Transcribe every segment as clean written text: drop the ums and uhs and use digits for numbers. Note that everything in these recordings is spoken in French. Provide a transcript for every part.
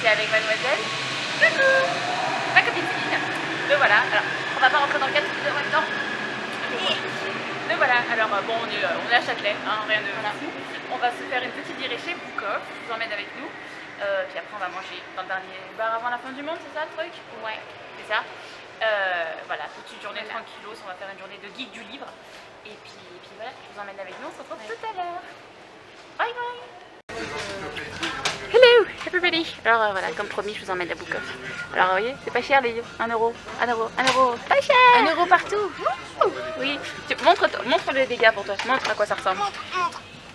suis avec mademoiselle. Coucou, ma copine Céline. Donc voilà, alors on va pas rentrer dans le cadre en même temps. Donc voilà, alors bon on est à Châtelet, hein, rien de fou. On va se faire une petite virée chez Boukov, je vous emmène avec nous. Puis après on va manger dans le dernier bar avant la fin du monde, c'est ça le truc? Ouais, c'est ça. Voilà, toute une journée tranquillos, on va faire une journée de geek du livre. Et puis voilà, je vous emmène avec nous, on se retrouve tout à l'heure. Bye bye. Hello everybody. Alors voilà, comme promis, je vous emmène à Boukov. Alors vous voyez, c'est pas cher les livres, 1 euro, 1 euro, 1 euro, pas cher. 1 euro partout. Oui, montre les dégâts pour toi, montre à quoi ça ressemble.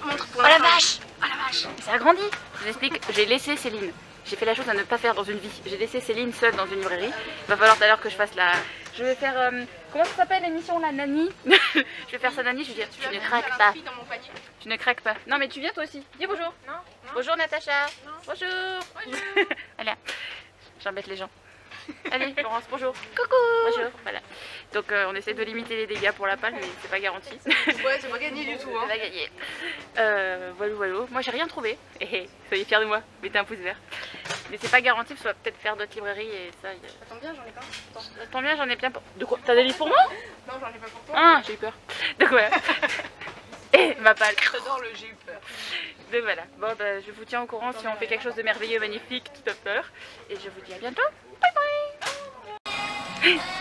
Montre pour la vache. Oh la vache. Ça a grandi. Je vous explique, j'ai laissé Céline. J'ai fait la chose à ne pas faire dans une vie. J'ai laissé Céline seule dans une librairie. Il va falloir tout à l'heure que je fasse la... Je vais faire... Comment ça s'appelle l'émission là, Nani? Je vais faire ça Nani, je vais dire, tu ne craques pas. Tu ne craques pas. Non mais tu viens toi aussi. Dis bonjour. Non. Bonjour Natacha. Non. Bonjour. Bonjour. Allez, j'embête les gens. Allez, Laurence, bonjour. Coucou. Bonjour. Voilà. Donc on essaie de limiter les dégâts pour la palle, mais c'est pas garanti. Ouais, c'est pas gagné du tout. Hein. C'est pas gagné. Voilà. Moi j'ai rien trouvé. Soyez fiers de moi. Mettez un pouce vert. Mais c'est pas garanti, parce qu'on va peut-être faire d'autres librairies et ça. Ça tombe bien, j'en ai pas. Ça tombe bien, j'en ai plein. De quoi? T'as des livres pour moi? Non, j'en ai pas pour toi. Ah, j'ai eu peur. Donc voilà. Et ma palle. J'adore le j'ai eu peur. Donc voilà. Bon, bah, je vous tiens au courant si on fait quelque chose de merveilleux, magnifique, tout à l'heure. Et je vous dis à bientôt. Bye bye.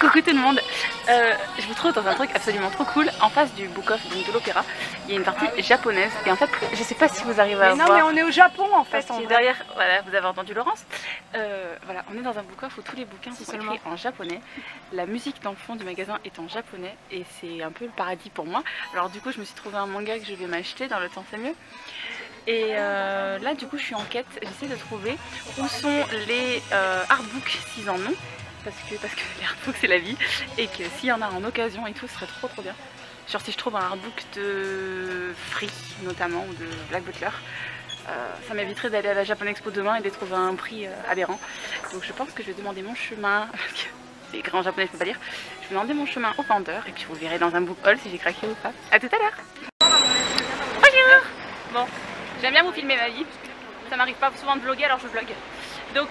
Coucou tout le monde, je vous trouve dans un truc absolument trop cool. En face du Boukov, donc de l'opéra, il y a une partie japonaise. Et en fait, je sais pas si vous arrivez à voir. Non mais on est au Japon en fait. Parce que derrière, voilà, vous avez entendu Laurence. Voilà, on est dans un Boukov où tous les bouquins sont écrits en japonais. La musique dans le fond du magasin est en japonais et c'est un peu le paradis pour moi. Alors du coup, je me suis trouvé un manga que je vais m'acheter, dans le temps c'est mieux. Et là, du coup, je suis en quête. J'essaie de trouver où sont les artbooks s'ils en ont. Parce que les artbooks c'est la vie et que s'il y en a en occasion et tout, ce serait trop bien. Genre si je trouve un artbook de Free notamment ou de Black Butler, ça m'éviterait d'aller à la Japan Expo demain et de trouver un prix aberrant. Donc je pense que je vais demander mon chemin, parce que c'est écrit en japonais je peux pas lire, je vais demander mon chemin au vendeur et puis vous verrez dans un book haul si j'ai craqué ou pas. A tout à l'heure. Bonjour. Bon, j'aime bien vous filmer ma vie, ça m'arrive pas souvent de vlogger alors je vlog. Donc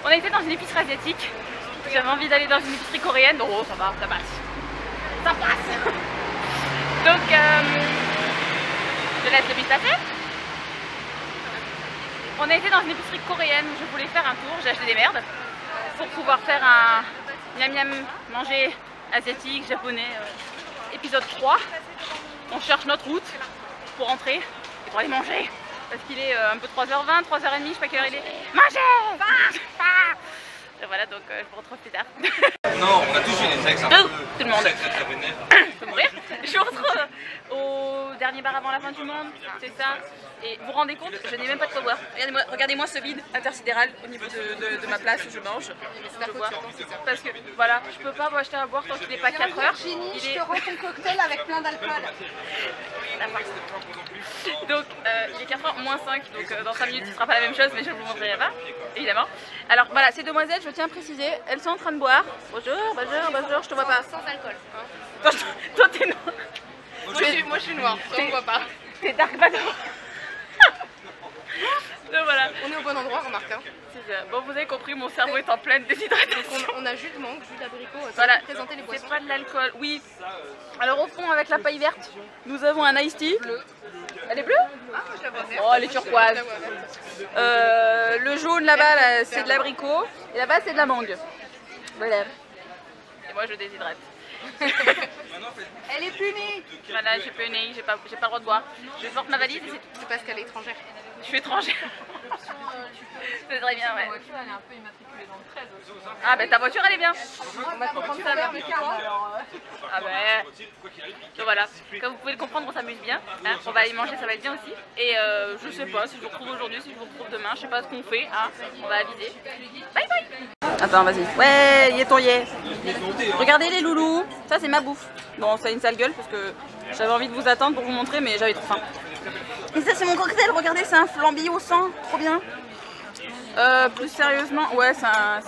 on a été dans une épicerie asiatique. J'avais envie d'aller dans une épicerie coréenne. Oh, ça va, ça passe. Ça passe. Donc, je laisse le bus passer. On a été dans une épicerie coréenne où je voulais faire un tour. J'ai acheté des merdes pour pouvoir faire un miam miam manger asiatique, japonais, épisode 3. On cherche notre route pour rentrer et pour aller manger. Parce qu'il est un peu 3h20, 3h30, je sais pas quelle heure il est. Mangez! Et voilà, donc je vous retrouve plus tard. Non, on a tous eu des sexes. Tout le monde. Très vénère. Je peux mourir. Je vous retrouve au dernier bar avant la fin du monde, c'est ça. Et vous vous rendez compte, je n'ai même pas de quoi boire. Regardez-moi ce vide intersidéral au niveau de ma place où je mange. Je bois. Parce que voilà, je peux pas m'acheter à boire tant qu'il n'est pas 4 heures. Virginie, je te rends ton cocktail avec plein d'alcool. Donc il est 4h moins 5, donc dans 5 minutes ce sera pas la même chose, mais je ne vous montrerai pas, évidemment. Alors voilà, ces demoiselles, je tiens à préciser, elles sont en train de boire. Bonjour, je te vois pas. Sans alcool. Toi t'es noir. Moi je suis noire, toi on voit pas. T'es dark badon. Donc voilà. On est au bon endroit, remarque. Hein. Bon, vous avez compris, mon cerveau est en pleine déshydratation. Donc on a jus de mangue, jus d'abricot, voilà. Présenter les boissons. C'est pas de l'alcool, oui. Alors au fond, avec la paille verte, nous avons un iced tea. Bleu. Elle est bleue? Ah, moi je la vois verte. Oh, elle est turquoise. Le jaune là-bas, là, c'est de l'abricot. Et là-bas, c'est de la mangue. Voilà. Et moi, je déshydrate. Elle est punie. Voilà, j'ai punie, j'ai pas le droit de boire. Je porte ma valise et c'est tout. C'est parce qu'elle est étrangère. Je suis étrangère. C'est très bien, ouais. Ta voiture, elle est un peu immatriculée dans le 13 aussi. Ah, ben ta voiture, elle est bien. On va comprendre ça vers le 40. Ah ben. Donc voilà, comme vous pouvez le comprendre, on s'amuse bien. Hein, on va aller manger, ça va être bien aussi. Et je sais pas si je vous retrouve aujourd'hui, si je vous retrouve demain, je sais pas ce qu'on fait. Hein. On va aviser. Bye bye. Attends, vas-y. Ouais, y est ton yé. Regardez les loulous. Ça, c'est ma bouffe. Bon, ça a une sale gueule parce que j'avais envie de vous attendre pour vous montrer, mais j'avais trop faim. Et ça, c'est mon cocktail. Regardez, c'est un flambi au sang. Trop bien. Plus sérieusement, ouais, c'est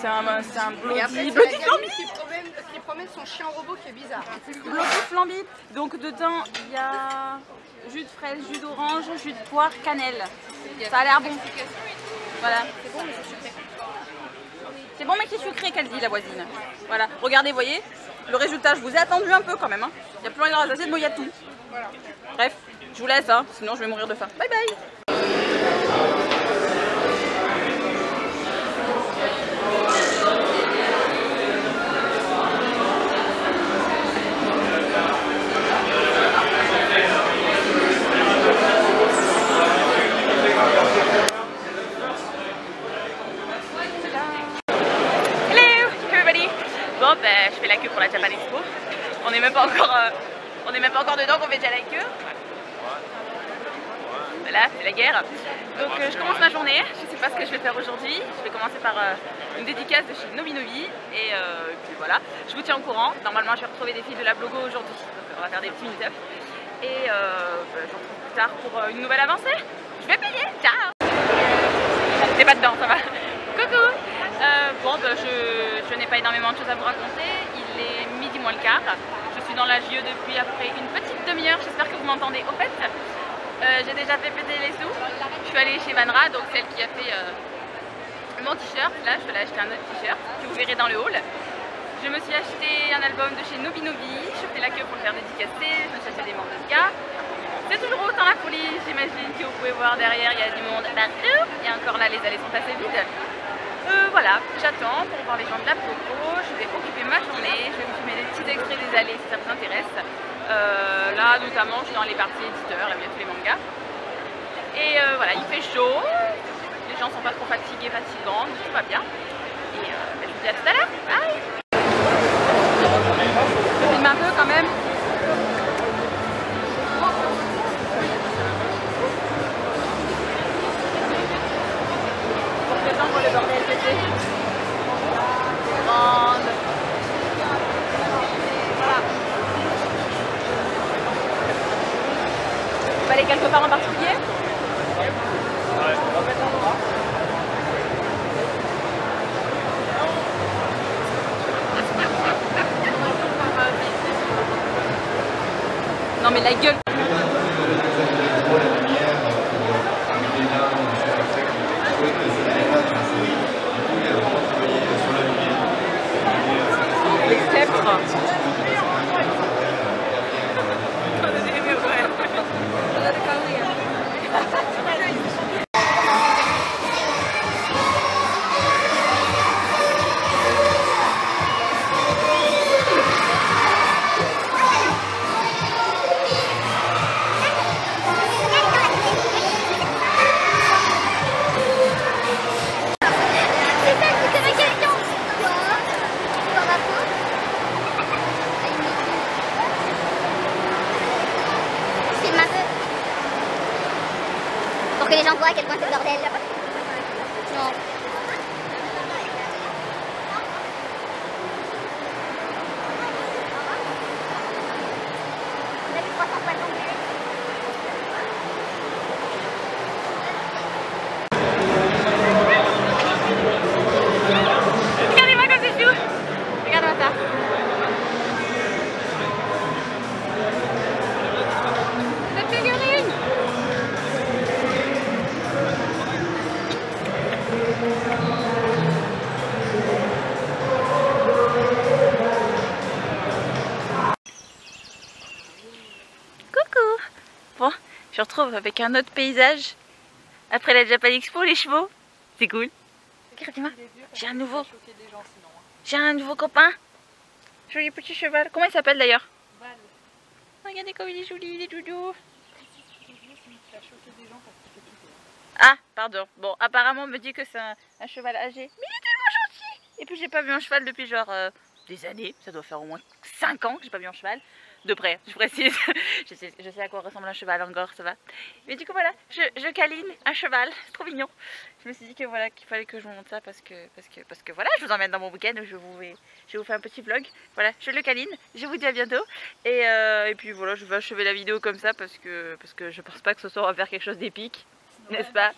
un bloody flambi. Ce qui promène son chien robot qui est bizarre. Bloody flambi. Donc dedans, il y a jus de fraise, jus d'orange, jus de poire, cannelle. Ça a l'air bon. Voilà. C'est bon mais c'est sucré qu'elle dit la voisine. Voilà. Regardez, voyez, le résultat, je vous ai attendu un peu quand même. Hein. Il n'y a plus rien à rassasier de moyatou. Bref, je vous laisse, hein, sinon je vais mourir de faim. Bye bye. Bon ben je fais la queue pour la Japan Expo. On n'est même pas encore dedans qu'on fait déjà la queue. Voilà, c'est la guerre. Donc je commence ma journée, je sais pas ce que je vais faire aujourd'hui. Je vais commencer par une dédicace de chez Nobinobi et puis voilà. Je vous tiens au courant. Normalement je vais retrouver des filles de la Blogo aujourd'hui. Donc on va faire des petits meet-up. Et je vous retrouve plus tard pour une nouvelle avancée. Je vais payer, ciao. T'es pas dedans, ça va. Coucou. Bon, ben, je n'ai pas énormément de choses à vous raconter. Il est midi moins le quart. Je suis dans la JE depuis à peu près une petite demi-heure. J'espère que vous m'entendez. Au fait, j'ai déjà fait péter les sous. Je suis allée chez Vanra, donc celle qui a fait mon t-shirt. Là, je vais aller acheter un autre t-shirt que vous verrez dans le hall. Je me suis acheté un album de chez Nobinobi. Je fais la queue pour le faire dédicacer. Je me suis acheté des manga. C'est toujours autant la folie. J'imagine que vous pouvez voir derrière, il y a du monde partout. Et encore là, les allées sont assez vides. Voilà, j'attends pour voir les gens de la Blogo. Je vais occuper ma journée, je vais vous filmer des petits extraits des allées si ça vous intéresse. Là notamment je suis dans les parties éditeurs, là où il y a tous les mangas. Et voilà, il fait chaud, les gens sont pas trop fatigués, fatigants, donc tout va bien. Et je vous dis à tout à l'heure, bye. Je filme un peu quand même. Pour le bordel que c'est. Grande. Voilà. Vous allez quelque part en particulier? Non mais la gueule. Les sceptres. Pour que les gens voient à quel point c'est le bordel. Non. On a vu 360 minutes. Regardez-moi comme c'est chou. Regarde-moi ça. Cette figurine. Coucou. Bon, je retrouve avec un autre paysage. Après la Japan Expo, les chevaux. C'est cool. Regardez-moi. J'ai un nouveau copain. Joli petit cheval. Comment il s'appelle d'ailleurs? Val. Regardez comme il est joli, il est doudou. Ah, pardon. Bon, apparemment on me dit que c'est un cheval âgé. Mais il est tellement gentil. Et puis j'ai pas vu un cheval depuis genre des années. Ça doit faire au moins 5 ans que j'ai pas vu un cheval. De près, je précise. je sais à quoi ressemble un cheval encore, ça va. Mais du coup voilà, je câline un cheval, c'est trop mignon. Je me suis dit que voilà, qu'il fallait que je vous montre ça parce que voilà, je vous emmène dans mon week-end, je vous fais un petit vlog. Voilà, je le câline, je vous dis à bientôt. Et puis voilà, je vais achever la vidéo comme ça parce que je pense pas que ce soir on va faire quelque chose d'épique, n'est-ce pas?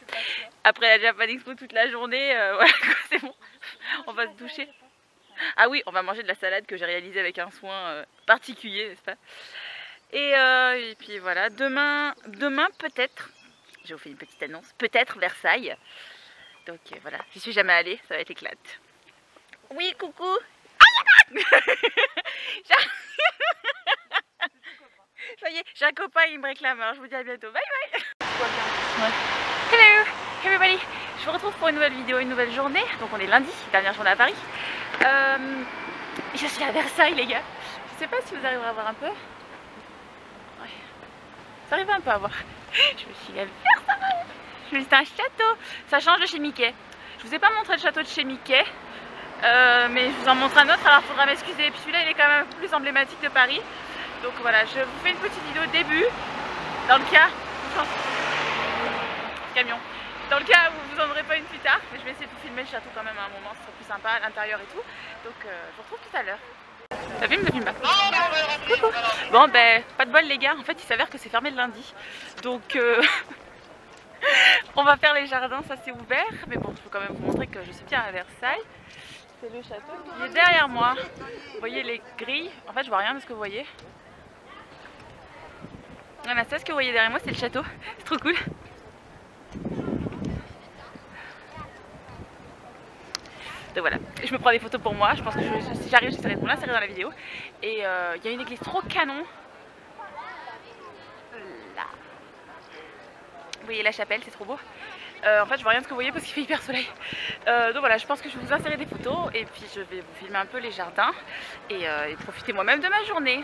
Après la Japan Expo toute la journée, voilà, c'est bon, on va se doucher. Ah oui, on va manger de la salade que j'ai réalisée avec un soin particulier, n'est-ce pas? Et puis voilà, demain peut-être, je vous fais une petite annonce, peut-être Versailles. Donc voilà, j'y suis jamais allée, ça va être éclate. Oui, coucou. Ça y est, j'ai un copain, il me réclame, alors je vous dis à bientôt. Bye bye. Ouais. Hello everybody. Je vous retrouve pour une nouvelle vidéo, une nouvelle journée. Donc on est lundi, dernière journée à Paris. Je suis à Versailles les gars. Je sais pas si vous arriverez à voir un peu. Ouais. Vous arrivez un peu à voir. Je me suis à Versailles. Je me suis un château. Ça change de chez Mickey. Je vous ai pas montré le château de chez Mickey. Mais je vous en montre un autre, alors il faudra m'excuser. Puis celui-là il est quand même un peu plus emblématique de Paris. Donc voilà, je vous fais une petite vidéo au début. Dans le cas... camion. Dans le cas où vous en aurez pas une plus tard. Mais je vais essayer de vous filmer le château quand même à un moment, ce sera plus sympa à l'intérieur et tout. Donc je vous retrouve tout à l'heure. Ça filme, ça filme pas. Coucou. Bon ben, pas de bol les gars. En fait il s'avère que c'est fermé le lundi. Donc... on va faire les jardins, ça c'est ouvert. Mais bon, je peux quand même vous montrer que je suis bien à Versailles. C'est le château qui est derrière moi. Vous voyez les grilles. En fait je vois rien de ce que vous voyez. Voilà, ça ce que vous voyez derrière moi c'est le château. C'est trop cool. Donc voilà, je me prends des photos pour moi. Je pense que si j'arrive j'essaierai de vous l'insérer dans la vidéo. Et il y a une église trop canon. Là. Vous voyez la chapelle, c'est trop beau. En fait je vois rien de ce que vous voyez parce qu'il fait hyper soleil. Donc voilà, je pense que je vais vous insérer des photos et puis je vais vous filmer un peu les jardins et profiter moi-même de ma journée.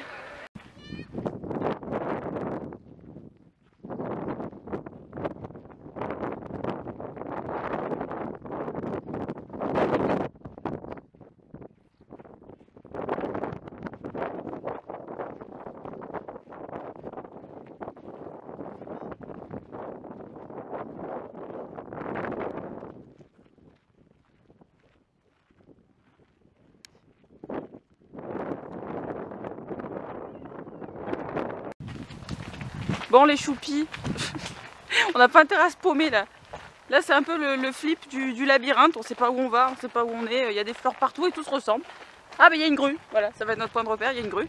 Bon les choupis, on n'a pas intérêt à se paumer là. Là c'est un peu le flip du labyrinthe, on sait pas où on va, on sait pas où on est, il y a des fleurs partout et tout se ressemble. Ah bah il y a une grue, voilà, ça va être notre point de repère, il y a une grue.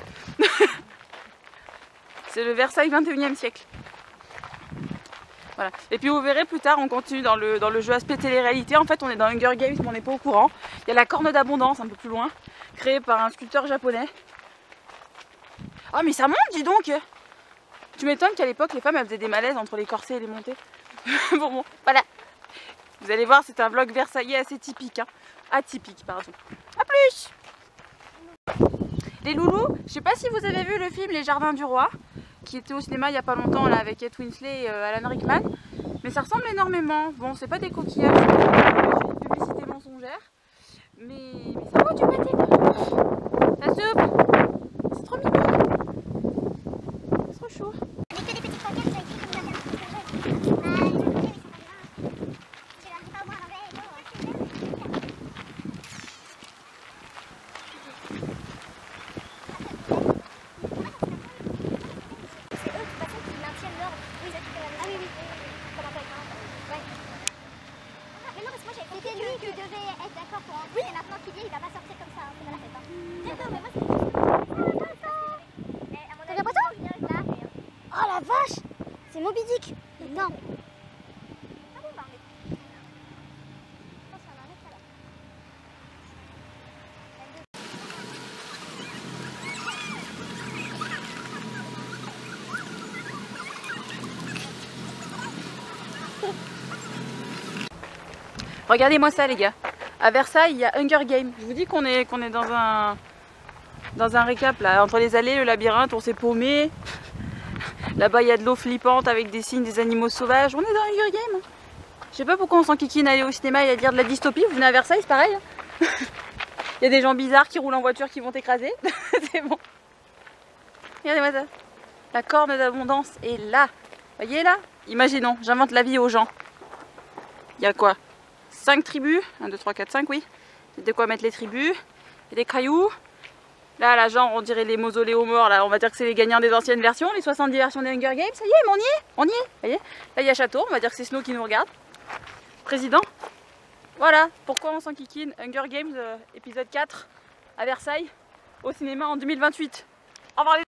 C'est le Versailles 21e siècle. Voilà. Et puis vous verrez plus tard, on continue dans le jeu aspect télé-réalité. En fait on est dans Hunger Games mais on n'est pas au courant. Il y a la corne d'abondance un peu plus loin, créée par un sculpteur japonais. Ah mais ça monte dis donc. Tu m'étonnes qu'à l'époque les femmes elles faisaient des malaises entre les corsets et les montées. bon, voilà. Vous allez voir, c'est un vlog versaillais assez typique. Hein. Atypique, pardon. A plus. Les loulous, je sais pas si vous avez vu le film Les Jardins du Roi, qui était au cinéma il y a pas longtemps là, avec Kate Winslet et Alan Rickman. Mais ça ressemble énormément. Bon, c'est pas des coquillages, c'est une publicité mensongère. Mais ça vaut du pâté. La soupe. C'est trop mignon. C'est trop chaud. C'était lui qui devait être d'accord pour entrer, et maintenant qu'il vient, il va pas sortir comme ça, c'est pas la fête. D'accord, mais moi c'est... T'as l'impression ? Oh la vache, c'est Moby Dick. Non. Regardez-moi ça les gars, à Versailles il y a Hunger Games. Je vous dis qu'on est dans un récap là, entre les allées, le labyrinthe, on s'est paumé. Là-bas il y a de l'eau flippante avec des signes des animaux sauvages, on est dans Hunger Games. Je sais pas pourquoi on s'enquiquine à aller au cinéma et à dire de la dystopie, vous venez à Versailles c'est pareil. Il y a des gens bizarres qui roulent en voiture qui vont t'écraser, c'est bon. Regardez-moi ça, la corne d'abondance est là, voyez là. Imaginons, j'invente la vie aux gens. Il y a quoi? 5 tribus, 1, 2, 3, 4, 5, oui. Il y a de quoi mettre les tribus. Il y a des cailloux. Là, genre, on dirait les mausolées aux morts. Là, on va dire que c'est les gagnants des anciennes versions, les 70 versions des Hunger Games. Ça y est, mais on y est. Vous voyez? Là, il y a Château. On va dire que c'est Snow qui nous regarde. Président. Voilà. Pourquoi on s'enquiquine. Hunger Games, épisode 4, à Versailles, au cinéma en 2028. Au revoir les